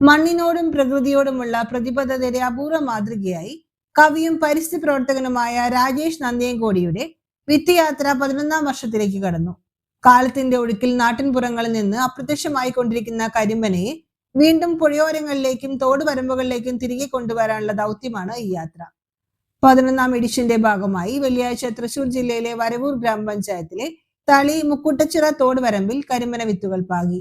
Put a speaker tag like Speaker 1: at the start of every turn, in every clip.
Speaker 1: മണ്ണിനോടും പ്രകൃതിയോടുമുള്ള പ്രതിബദ്ധതയുടെ അപൂർവ മാതൃകയായി കവിയും പരിസ്ഥിതി പ്രവർത്തകനുമായ രാജേഷ് നന്ദിയൻകോടിയുടെ വിത്തുയാത്ര 11ാം വർഷത്തിലേക്ക് കടന്നു. കാലത്തിന്റെ ഒഴുക്കിൽ നാട്ടിൻപുറങ്ങളിൽ നിന്ന് അപ്രത്യക്ഷമായി കൊണ്ടിരിക്കുന്ന കരിമ്പനയെ വീണ്ടും പുഴയോരങ്ങളിലേക്കും തോടുവരമ്പുകളിലേക്കും തിരികെ കൊണ്ടുവരാനുള്ള ദൗത്യമാണ് ഈ യാത്ര. 11ാം എഡിഷന്റെ ഭാഗമായി വെള്ളിയാഴ്ച തൃശൂർ ജില്ലയിലെ വരവൂർ ഗ്രാമപഞ്ചായത്തിലെ തളി മുക്കുട്ടച്ചിറ തോടുവരമ്പിൽ കരിമ്പന വിത്തുകൾ പാകി.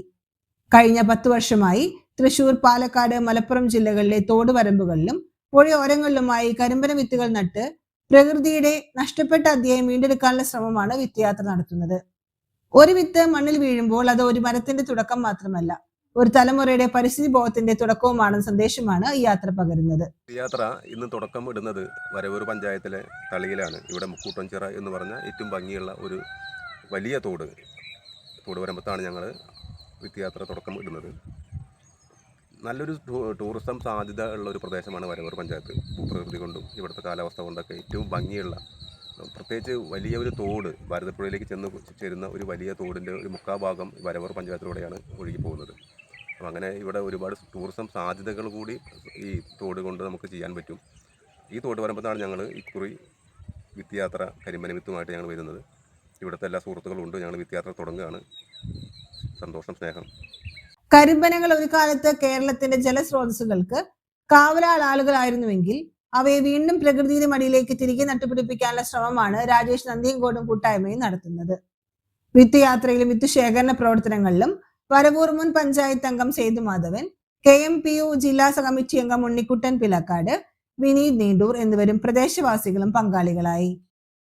Speaker 1: കഴിഞ്ഞ 10 വർഷമായി തൃശൂർ, പാലക്കാട്, മലപ്പുറം ജില്ലകളിലെ തോടുവരമ്പുകളിലും പുഴയോരങ്ങളിലുമായി കരിമ്പന വിത്തുകൾ നട്ട് പ്രകൃതിയുടെ നഷ്ടപ്പെട്ട അധ്യായം വീണ്ടെടുക്കാനുള്ള ശ്രമമാണ് വിത്തുയാത്ര നടത്തുന്നത്. ഒരു വിത്ത് മണ്ണിൽ വീഴുമ്പോൾ അത് ഒരു മരത്തിന്റെ തുടക്കം മാത്രമല്ല, ഒരു തലമുറയുടെ പരിസ്ഥിതി ബോധത്തിന്റെ തുടക്കവുമാണെന്ന സന്ദേശമാണ് ഈ യാത്ര പകരുന്നത്.
Speaker 2: യാത്ര ഇന്ന് തുടക്കം ഇടുന്നത് വരവൂർ പഞ്ചായത്തിലെ തളിയിലാണ്. ഇവിടെ മുക്കൂട്ടൻചിറ എന്ന് പറഞ്ഞ ഏറ്റവും ഭംഗിയുള്ള ഒരു വലിയ തോടുവരമ്പത്താണ് ഞങ്ങൾ വിത്തുയാത്ര തുടക്കം ഇടുന്നത്. നല്ലൊരു ടൂറിസം സാധ്യത ഉള്ള ഒരു പ്രദേശമാണ് വരവൂർ പഞ്ചായത്ത്. ഭൂപ്രകൃതി കൊണ്ടും ഇവിടുത്തെ കാലാവസ്ഥ കൊണ്ടൊക്കെ ഏറ്റവും ഭംഗിയുള്ള, പ്രത്യേകിച്ച് വലിയ ഒരു തോട്, ഭാരതപ്പുഴയിലേക്ക് ചെന്ന് ചേരുന്ന ഒരു വലിയ തോടിൻ്റെ ഒരു മുക്കാഭാഗം വരവൂർ പഞ്ചായത്തിലൂടെയാണ് ഒഴുകി പോകുന്നത്. അപ്പോൾ അങ്ങനെ ഇവിടെ ഒരുപാട് ടൂറിസം സാധ്യതകൾ കൂടി ഈ തോട് കൊണ്ട് നമുക്ക് ചെയ്യാൻ പറ്റും. ഈ തോട് വരുമ്പോഴാണ് ഞങ്ങൾ ഇക്കുറി വിത്തുയാത്ര കരിമ്പന വിത്തുമായിട്ട് ഞങ്ങൾ വരുന്നത്. ഇവിടുത്തെ എല്ലാ സുഹൃത്തുക്കളും ഉണ്ട്. ഞങ്ങൾ വിത്തുയാത്ര തുടങ്ങുകയാണ്. സന്തോഷം, സ്നേഹം.
Speaker 1: കരിമ്പനകൾ ഒരു കാലത്ത് കേരളത്തിന്റെ ജലസ്രോതസ്സുകൾക്ക് കാവലാൾ ആളുകളായിരുന്നുവെങ്കിൽ അവയെ വീണ്ടും പ്രകൃതിയുടെ മടിയിലേക്ക് തിരികെ നട്ടുപിടിപ്പിക്കാനുള്ള ശ്രമമാണ് രാജേഷ് നന്ദിയൻകോടും കൂട്ടായ്മയും നടത്തുന്നത്. വിത്തുയാത്രയിലും വിത്തുശേഖരണ പ്രവർത്തനങ്ങളിലും വരവൂർ മുൻ പഞ്ചായത്ത് അംഗം സേതുമാധവൻ, KMPU ജില്ലാ കമ്മിറ്റി അംഗം ഉണ്ണിക്കുട്ടൻ പിലക്കാട്, വിനീത് നീണ്ടൂർ എന്നിവരും പ്രദേശവാസികളും പങ്കാളികളായി.